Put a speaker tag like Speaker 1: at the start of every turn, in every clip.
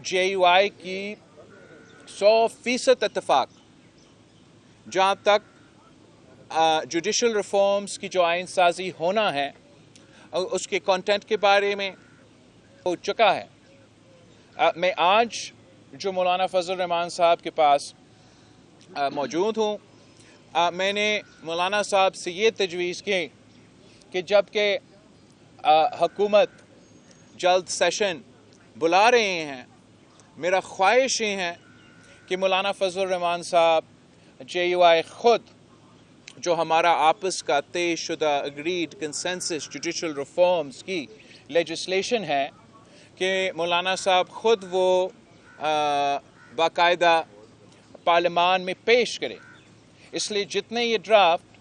Speaker 1: JUI की 100% इत्तेफाक जहाँ तक जुडिशल रिफॉर्म्स की जो आइन साजी होना है उसके कंटेंट के बारे में हो चुका है। मैं आज जो मौलाना फजल रहमान साहब के पास मौजूद हूँ, मैंने मौलाना साहब से ये तजवीज़ की कि जबकि हुकूमत जल्द सेशन बुला रहे हैं, मेरा ख्वाहिश ये है कि मौलाना फजल रहमान साहब JUI ख़ुद जो हमारा आपस का तय शुदा अग्रीड कंसेंसस जुडिशल रिफॉर्म्स की लेजिस्लेशन है कि मौलाना साहब ख़ुद वो बाकायदा पार्लियामान में पेश करें। इसलिए जितने ये ड्राफ्ट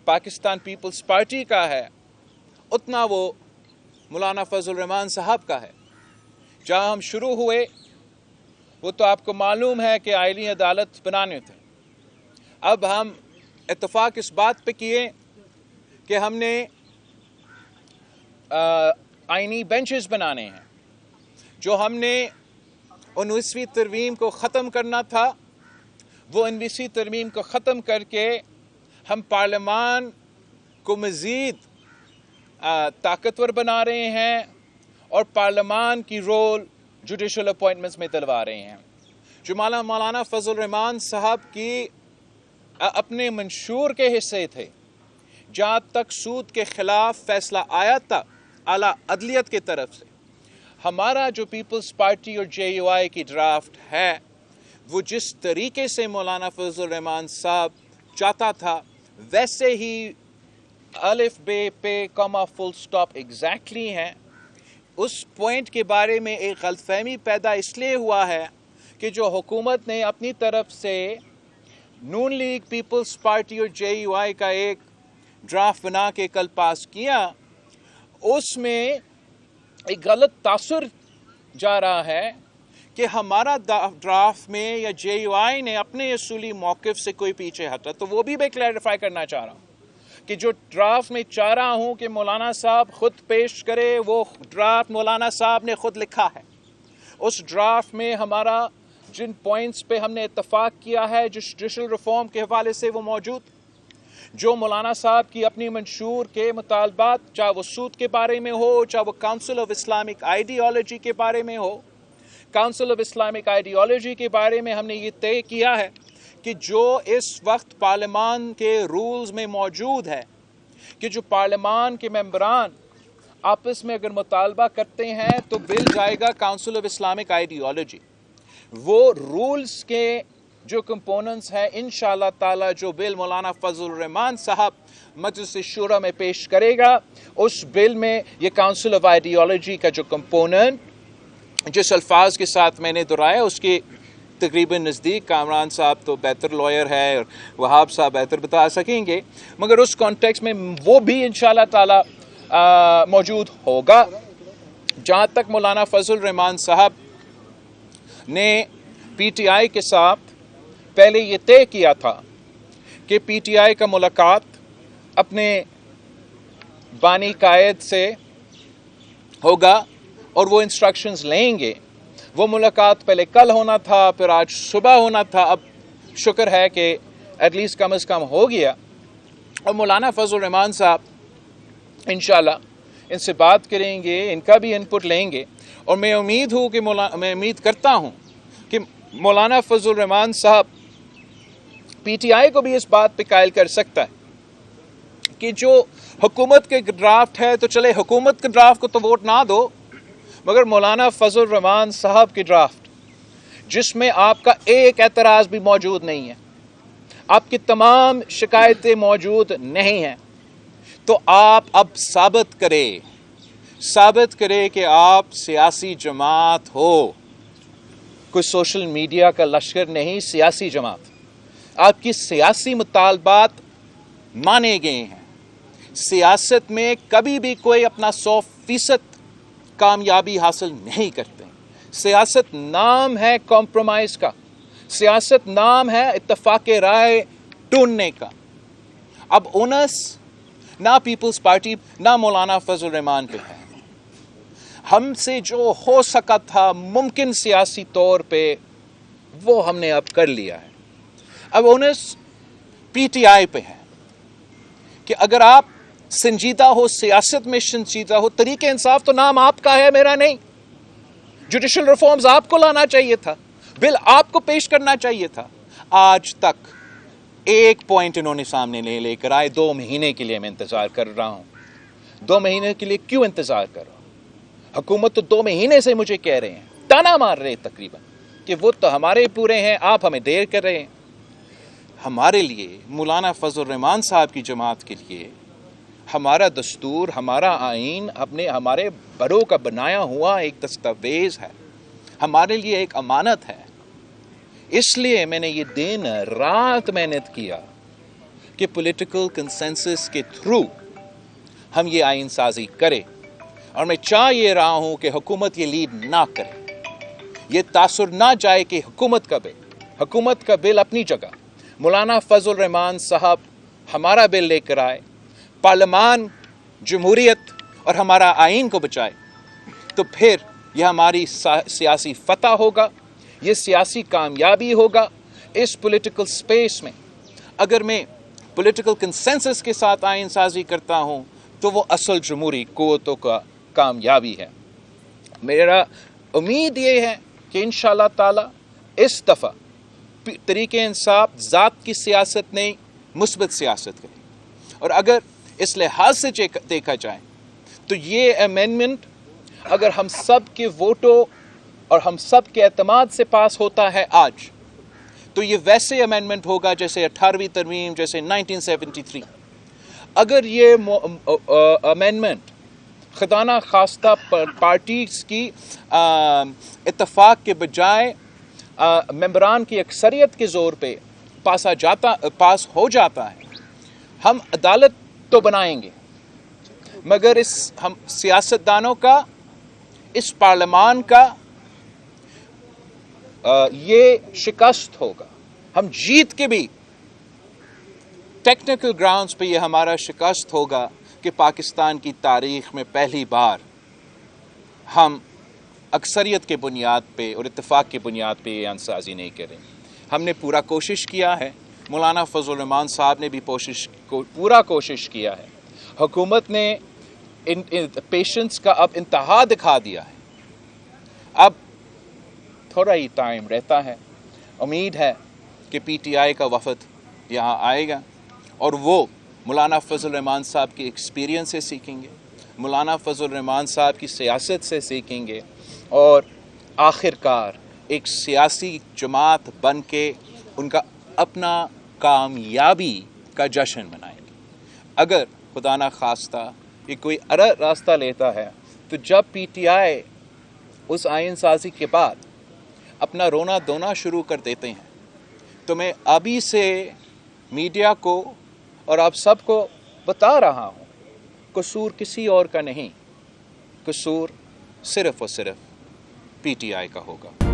Speaker 1: पाकिस्तान पीपल्स पार्टी का है उतना वो मौलाना फजल रहमान साहब का है। जहाँ हम शुरू हुए वो तो आपको मालूम है कि आईनी अदालत बनाने थे। अब हम इत्तेफाक इस बात पे किए कि हमने आईनी बेंचेस बनाने हैं। जो हमने 19वीं तरमीम को ख़त्म करना था, वो 19वीं तरमीम को ख़त्म करके हम पार्लियामान को मज़ीद ताकतवर बना रहे हैं और पार्लियामान की रोल जुडिशल अपॉइंटमेंट्स में दिलवा रहे हैं। जो मौलाना फजल रहमान साहब की अपने मंशूर के हिस्से थे, जहाँ तक सूद के ख़िलाफ़ फ़ैसला आया था आला अदलियत की तरफ से, हमारा जो पीपल्स पार्टी और JUI की ड्राफ्ट है वो जिस तरीके से मौलाना फजल रहमान साहब चाहता था वैसे ही अलिफ बे पे कॉमा फुल स्टॉप एग्जैक्टली हैं। उस पॉइंट के बारे में एक गलतफहमी पैदा इसलिए हुआ है कि जो हुकूमत ने अपनी तरफ से नून लीग पीपल्स पार्टी और JUI का एक ड्राफ्ट बना के कल पास किया, उसमें एक गलत तासुर जा रहा है कि हमारा ड्राफ्ट में या JUI ने अपने असूली मौक़िफ़ से कोई पीछे हटा। तो वो भी मैं क्लैरिफाई करना चाह रहा हूँ कि जो ड्राफ्ट में चाह रहा हूँ कि मौलाना साहब ख़ुद पेश करे, वो ड्राफ्ट मौलाना साहब ने ख़ुद लिखा है। उस ड्राफ्ट में हमारा जिन पॉइंट्स पे हमने इत्तफाक किया है जो जुडिशल रिफॉर्म के हवाले से वो मौजूद, जो मौलाना साहब की अपनी मंशूर के मुतालबात, चाहे वो सूद के बारे में हो, चाहे वो काउंसिल ऑफ इस्लामिक आइडियोलॉजी के बारे में हो, काउंसिल ऑफ इस्लामिक आइडियोलॉजी के बारे में हमने ये तय किया है कि जो इस वक्त पार्लियामान के रूल्स में मौजूद है कि जो पार्लियामान के मेंबरान आपस में अगर मुतालबा करते हैं तो बिल जाएगा काउंसिल ऑफ इस्लामिक आइडियोलॉजी। वो रूल्स के जो कंपोनेंट्स हैं इंशाअल्लाह ताला जो बिल मौलाना फजल रहमान साहब मजलिस शूरा में पेश करेगा, उस बिल में ये काउंसिल ऑफ आइडियोलॉजी का जो कंपोनेंट जिस अल्फाज के साथ मैंने दोहराया उसके तकरीबन नज़दीक, कामरान साहब तो बेहतर लॉयर है और वहाब साहब बेहतर बता सकेंगे, मगर उस कॉन्टेक्स्ट में वो भी इंशाअल्लाह ताला मौजूद होगा। जहाँ तक मौलाना फजल रहमान साहब ने PTI के साथ पहले ये तय किया था कि PTI का मुलाकात अपने बानी कायद से होगा और वो इंस्ट्रक्शंस लेंगे। वो मुलाकात पहले कल होना था, फिर आज सुबह होना था। अब शुक्र है कि एटलीस्ट कम से कम हो गया और मौलाना फजल रहमान साहब इंशाल्लाह इनसे बात करेंगे, इनका भी इनपुट लेंगे और मैं उम्मीद करता हूँ कि मौलाना फजल रहमान साहब PTI को भी इस बात पे कायल कर सकता है कि जो हुकूमत के ड्राफ्ट है तो चले हुकूमत के ड्राफ्ट को तो वोट ना दो, मगर मौलाना फजल रहमान साहब की ड्राफ्ट जिसमें आपका एक एतराज़ भी मौजूद नहीं है, आपकी तमाम शिकायतें मौजूद नहीं हैं, तो आप अब साबित करें कि आप सियासी जमात हो, कोई सोशल मीडिया का लश्कर नहीं, सियासी जमात। आपकी सियासी मुतालबात माने गए हैं। सियासत में कभी भी कोई अपना 100% कामयाबी हासिल नहीं करते। सियासत नाम है कॉम्प्रोमाइज़ का, सियासत नाम है इत्तफाक राय ढूंढने का। अब ओनस ना पीपल्स पार्टी ना मौलाना फजल रहमान पे है। ہم سے جو ہو سکا تھا ممکن سیاسی طور پہ وہ ہم نے اب کر لیا ہے. اب اونس پی ٹی آئی پہ ہے کہ اگر آپ سنجیدہ ہو، سیاست میں سنجیدہ ہو، طریق انصاف تو نام آپ کا ہے، میرا نہیں. جوڈیشل ریفارمز آپ کو لانا چاہیے تھا، بل آپ کو پیش کرنا چاہیے تھا. آج تک ایک پوائنٹ انہوں نے سامنے نہیں لے کر آئے. 2 مہینے کے لیے میں انتظار کر رہا ہوں. 2 مہینے کے لیے کیوں انتظار کر رہا ہوں؟ حکومت تو 2 مہینے سے مجھے کہہ رہے ہیں، تانا مار رہے تقریباً کہ وہ تو ہمارے پورے ہیں، آپ ہمیں دیر کر رہے ہیں. ہمارے لیے، مولانا فضل الرحمان صاحب کی جماعت کے لیے، ہمارا دستور، ہمارا آئین ہمارے بڑوں کا بنایا ہوا ایک دستاویز ہے، ہمارے لیے ایک امانت ہے. اس لیے میں نے یہ دن رات محنت کیا کہ پولیٹیکل کنسنسس کے تھرو ہم یہ آئین سازی کریں. اور میں چاہ یہ رہا ہوں کہ حکومت یہ لیڈ نہ کرے، یہ تاثر نہ جائے کہ حکومت کا بل اپنی جگہ، مولانا فضل الرحمان صاحب ہمارا بل لے کر آئے، پارلیمان جمہوریت اور ہمارا آئین کو بچائے، تو پھر یہ ہماری سیاسی فتح ہوگا، یہ سیاسی کامیابی ہوگا. اس پولیٹیکل سپیس میں اگر میں پولیٹیکل کنسنسس کے ساتھ آئین سازی کرتا ہوں تو وہ اصل جمہوری قوتوں کا کامیابی ہے. میرا امید یہ ہے کہ انشاءاللہ تعالی اس دفعہ طریق انصاف ذات کی سیاست نہیں، مثبت سیاست کرے. اور اگر اس لحاظ سے دیکھا جائے تو یہ امینڈمنٹ اگر ہم سب کے ووٹوں اور ہم سب کے اعتماد سے پاس ہوتا ہے آج، تو یہ ویسے امینڈمنٹ ہوگا جیسے 18ویں ترمیم، جیسے 1973. اگر یہ امینڈمنٹ خدا نہ خواستہ پارٹیز کی اتفاق کے بجائے ممبران کی اکثریت کے زور پہ پاس ہو جاتا ہے، ہم عدالت تو بنائیں گے، مگر ہم سیاستدانوں کا، اس پارلیمان کا یہ شکست ہوگا. ہم جیت کے بھی ٹیکنیکل گراؤنڈز پہ یہ ہمارا شکست ہوگا کہ پاکستان کی تاریخ میں پہلی بار ہم اکثریت کے بنیاد پہ اور اتفاق کی بنیاد پہ یہ انسازی نہیں کریں. ہم نے پورا کوشش کیا ہے، مولانا فضل الرحمان صاحب نے بھی پورا کوشش کیا ہے. حکومت نے پیشنس کا اب انتہا دکھا دیا ہے. اب تھوڑا ہی ٹائم رہتا ہے. امید ہے کہ پی ٹی آئی کا وفد یہاں آئے گا اور وہ مولانا فضل الرحمان صاحب کی ایکسپیرینس سے سیکھیں گے، مولانا فضل الرحمان صاحب کی سیاست سے سیکھیں گے، اور آخر کار ایک سیاسی جماعت بن کے ان کا اپنا کامیابی کا جشن منائیں گے. اگر خدا نہ خواستہ یہ کوئی راستہ لیتا ہے تو جب پی ٹی آئی اس آئین سازی کے بعد اپنا رونا دھونا شروع کر دیتے ہیں تو میں ابھی سے میڈیا کو اور آپ سب کو بتا رہا ہوں، قصور کسی اور کا نہیں، قصور صرف اور صرف پی ٹی آئی کا ہوگا.